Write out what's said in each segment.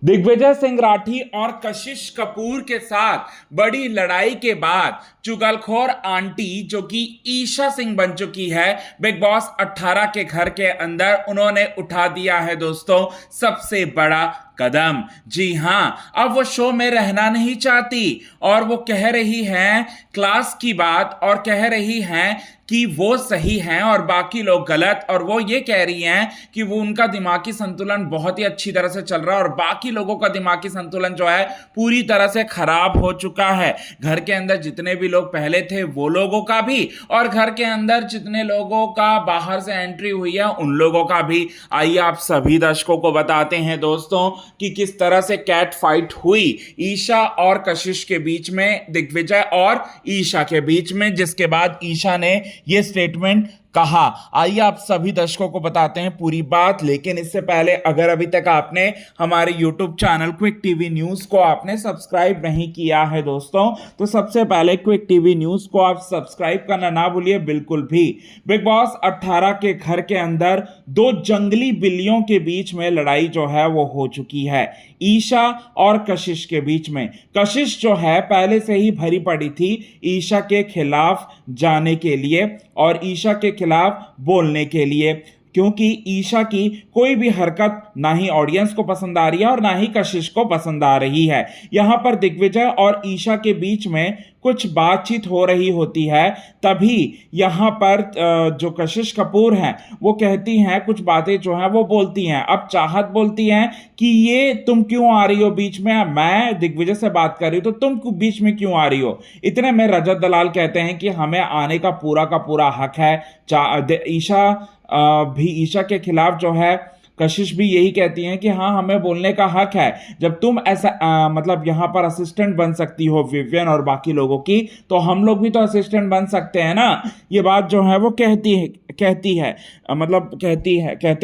दिग्विजय सिंह राठी और कशिश कपूर के साथ बड़ी लड़ाई के बाद चुगलखोर आंटी जो कि ईशा सिंह बन चुकी है बिग बॉस 18 के घर के अंदर, उन्होंने उठा दिया है दोस्तों सबसे बड़ा कदम। जी हां, अब वो शो में रहना नहीं चाहती और वो कह रही हैं क्लास की बात और कह रही हैं कि वो सही हैं और बाकी लोग गलत, और वो ये कह रही हैं कि वो उनका दिमागी संतुलन बहुत ही अच्छी तरह से चल रहा है और बाकी लोगों का दिमागी संतुलन जो है पूरी तरह से खराब हो चुका है। घर के अंदर जितने भी लोग पहले थे वो लोगों का भी, और घर के अंदर जितने लोगों का बाहर से एंट्री हुई है उन लोगों का भी। आइए आप सभी दर्शकों को बताते हैं दोस्तों कि किस तरह से कैट फाइट हुई ईशा और कशिश के बीच में, दिग्विजय और ईशा के बीच में, जिसके बाद ईशा ने यह स्टेटमेंट कहा। आइए आप सभी दर्शकों को बताते हैं पूरी बात, लेकिन इससे पहले अगर अभी तक आपने हमारे YouTube channel quick TV news को आपने सब्सक्राइब नहीं किया है दोस्तों, तो सबसे पहले क्विक टीवी न्यूज को आप सब्सक्राइब करना ना भूलिए बिल्कुल भी। बिग बॉस 18 के घर के अंदर दो जंगली बिल्लियों के बीच में लड़ाई जो है वो हो चुकी है, ईशा और कशिश के बीच में। कशिश जो है पहले से ही भरी पड़ी थी ईशा के खिलाफ जाने के लिए और ईशा के खिलाफ बोलने के लिए, क्योंकि ईशा की कोई भी हरकत ना ही ऑडियंस को पसंद आ रही है और ना ही कशिश को पसंद आ रही है। यहां पर दिग्विजय और ईशा के बीच में कुछ बातचीत हो रही होती है, तभी यहां पर जो कशिश कपूर हैं वो कहती हैं कुछ बातें जो हैं वो बोलती हैं। अब चाहत बोलती हैं कि ये तुम क्यों आ रही हो बीच में, मैं दिग्विजय से बात कर रही हूं तो तुम बीच में क्यों आ रही हो। इतने में रजत दलाल कहते हैं कि हमें आने का पूरा हक है। ईशा भी ईशा के खिलाफ जो है कशिश भी यही कहती हैं कि हाँ हमें बोलने का हक है। जब तुम ऐसा मतलब यहाँ पर असिस्टेंट बन सकती हो विवियन और बाकी लोगों की, तो हम लोग भी तो असिस्टेंट बन सकते हैं ना। ये बात जो है वो कहते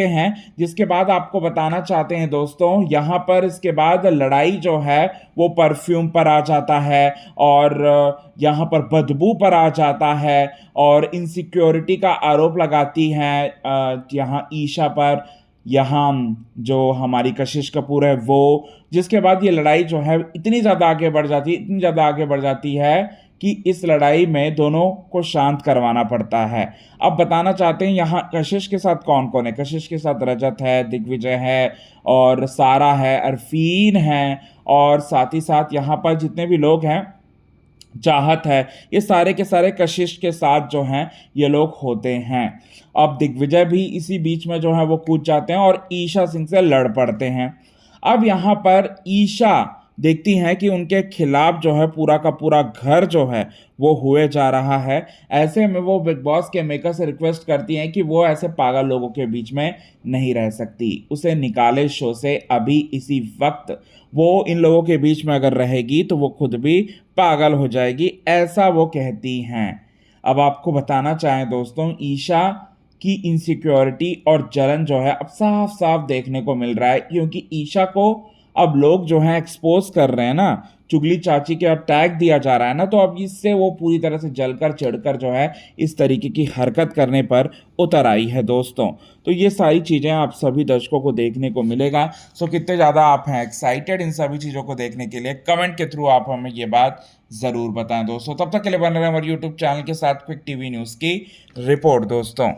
हैं, जिसके बाद आपको बताना चाहते हैं दोस्तों, यहाँ पर इसके बाद लड़ाई जो है वो परफ्यूम पर आ जाता है और यहाँ पर बदबू पर आ जाता है और इनसिक्योरिटी का आरोप लगाती हैं यहाँ ईशा पर, यहाँ जो हमारी कशिश कपूर है वो। जिसके बाद ये लड़ाई जो है इतनी ज़्यादा आगे बढ़ जाती है कि इस लड़ाई में दोनों को शांत करवाना पड़ता है। अब बताना चाहते हैं यहाँ कशिश के साथ कौन कौन है। कशिश के साथ रजत है, दिग्विजय है और सारा है, अरफीन है और साथ ही साथ यहाँ पर जितने भी लोग हैं, चाहत है, ये सारे के सारे कशिश के साथ जो हैं ये लोग होते हैं। अब दिग्विजय भी इसी बीच में जो है वो कूद जाते हैं और ईशा सिंह से लड़ पड़ते हैं। अब यहाँ पर ईशा देखती हैं कि उनके खिलाफ जो है पूरा का पूरा घर जो है वो हुए जा रहा है। ऐसे में वो बिग बॉस के मेकर से रिक्वेस्ट करती हैं कि वो ऐसे पागल लोगों के बीच में नहीं रह सकती, उसे निकाले शो से अभी इसी वक्त। वो इन लोगों के बीच में अगर रहेगी तो वो खुद भी पागल हो जाएगी, ऐसा वो कहती हैं। अब आपको बताना चाहें दोस्तों, ईशा की इनसिक्योरिटी और जलन जो है अब साफ साफ देखने को मिल रहा है, क्योंकि ईशा को अब लोग जो हैं एक्सपोज कर रहे हैं ना, चुगली चाची के अब टैग दिया जा रहा है ना, तो अब इससे वो पूरी तरह से जलकर चिढ़कर जो है इस तरीके की हरकत करने पर उतर आई है दोस्तों। तो ये सारी चीज़ें आप सभी दर्शकों को देखने को मिलेगा। सो कितने ज़्यादा आप हैं एक्साइटेड इन सभी चीज़ों को देखने के लिए, कमेंट के थ्रू आप हमें ये बात ज़रूर बताएं दोस्तों। तब तक के लिए बने रहे हमारे यूट्यूब चैनल के साथ क्विक टीवी न्यूज़ की रिपोर्ट दोस्तों।